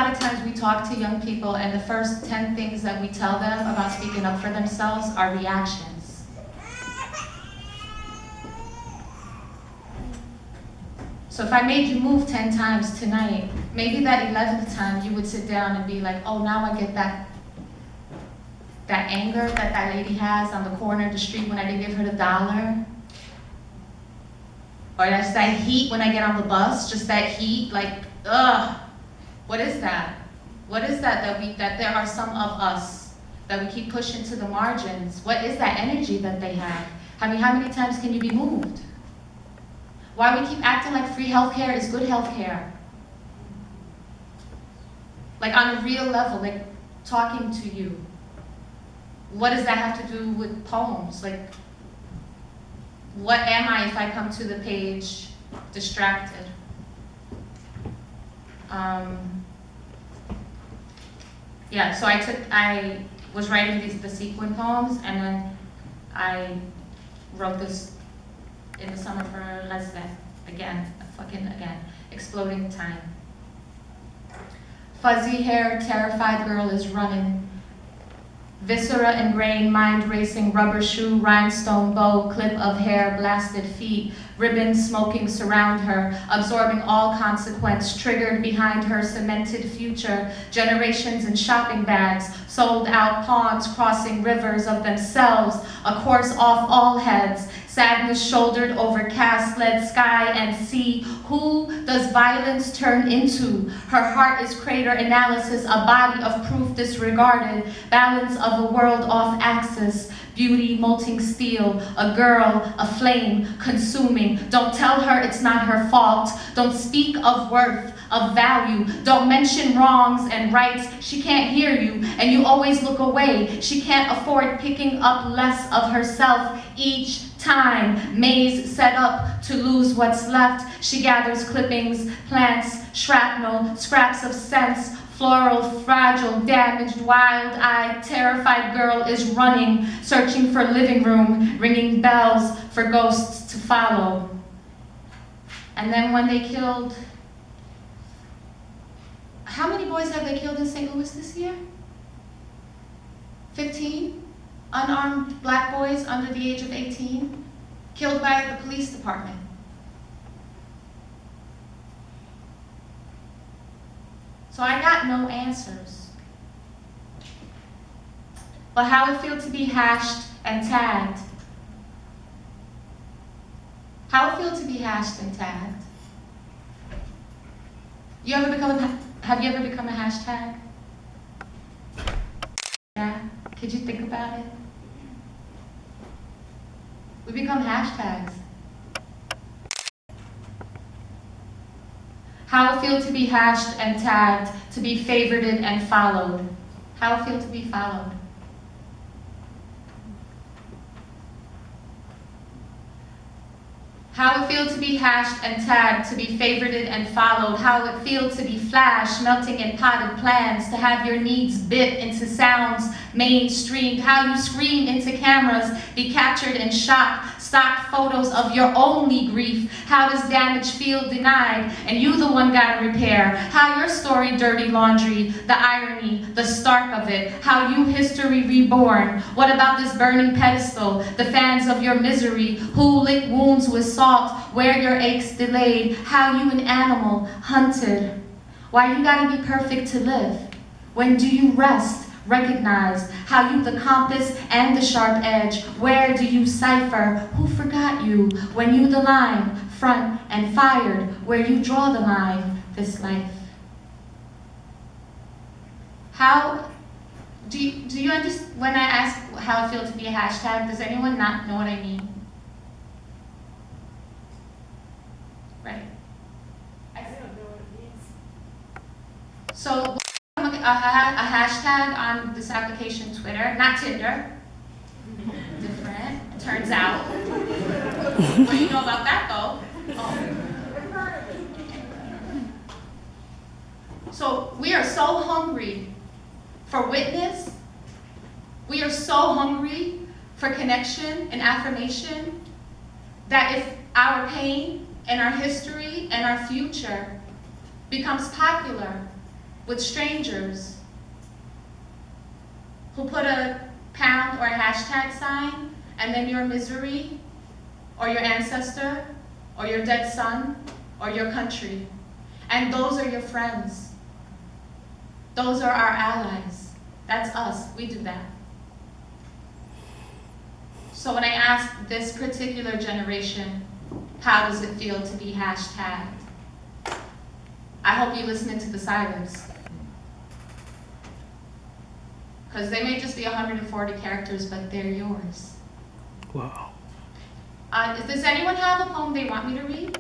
lot of times we talk to young people and the first 10 things that we tell them about speaking up for themselves are reactions. So if I made you move 10 times tonight, maybe that 11th time you would sit down and be like, oh, now I get that anger that lady has on the corner of the street when I didn't give her the $1. Or that's that heat when I get on the bus, just that heat, like, ugh. What is that? What is that there are some of us that we keep pushing to the margins? What is that energy that they have? I mean, how many times can you be moved? Why we keep acting like free healthcare is good healthcare? Like on a real level, like talking to you. What does that have to do with poems? Like, what am I if I come to the page distracted? Yeah, so I was writing the sequin poems, and then I wrote this in the summer for Leslie. Again, exploding time. Fuzzy hair, terrified girl is running. Viscera ingrained, mind racing, rubber shoe, rhinestone bow, clip of hair, blasted feet, ribbons smoking surround her, absorbing all consequence, triggered behind her cemented future, generations in shopping bags, sold out pawns crossing rivers of themselves, a course off all heads, sadness shouldered over cast-led sky and sea. Who does violence turn into? Her heart is crater analysis, a body of proof disregarded, balance of a world off axis, beauty molting steel, a girl, a flame, consuming. Don't tell her it's not her fault. Don't speak of worth, of value. Don't mention wrongs and rights. She can't hear you, and you always look away. She can't afford picking up less of herself each time. Maze set up to lose what's left. She gathers clippings, plants, shrapnel, scraps of sense, floral, fragile, damaged, wild-eyed, terrified girl is running, searching for living room, ringing bells for ghosts to follow. And then when they killed, how many boys have they killed in St. Louis this year? 15 unarmed black boys under the age of 18, killed by the police department. So I got no answers. But how it feel to be hashed and tagged. How it feel to be hashed and tagged. Have you ever become a hashtag? Yeah, could you think about it? We become hashtags. How it feel to be hashed and tagged, to be favorited and followed. How it feel to be followed. How it feel to be hashed and tagged, to be favorited and followed. How it feel to be flashed, melting in potted plans, to have your needs bit into sounds mainstreamed. How you scream into cameras, be captured in shock, stock photos of your only grief. How does damage feel denied, and you the one gotta repair? How your story dirty laundry, the irony, the stark of it. How you history reborn. What about this burning pedestal, the fans of your misery? Who lick wounds with salt? Where your aches delayed, how you an animal hunted. Why you gotta be perfect to live? When do you rest, recognize? How you the compass and the sharp edge? Where do you cipher? Who forgot you? When you the line, front and fired, where you draw the line, this life. How do you understand when I ask how it feels to be a hashtag? Does anyone not know what I mean? Right. I don't know what it means. So a hashtag on this application, Twitter, not Tinder. Different, turns out. What do you know about that though? Oh. So we are so hungry for witness. We are so hungry for connection and affirmation that if our pain and our history and our future becomes popular, with strangers who put a pound or a hashtag sign, and then your misery, or your ancestor, or your dead son, or your country. And those are your friends. Those are our allies. That's us. We do that. So when I ask this particular generation, how does it feel to be hashtagged? I hope you listen to the silence. Because they may just be 140 characters, but they're yours. Wow. Does anyone have a poem they want me to read?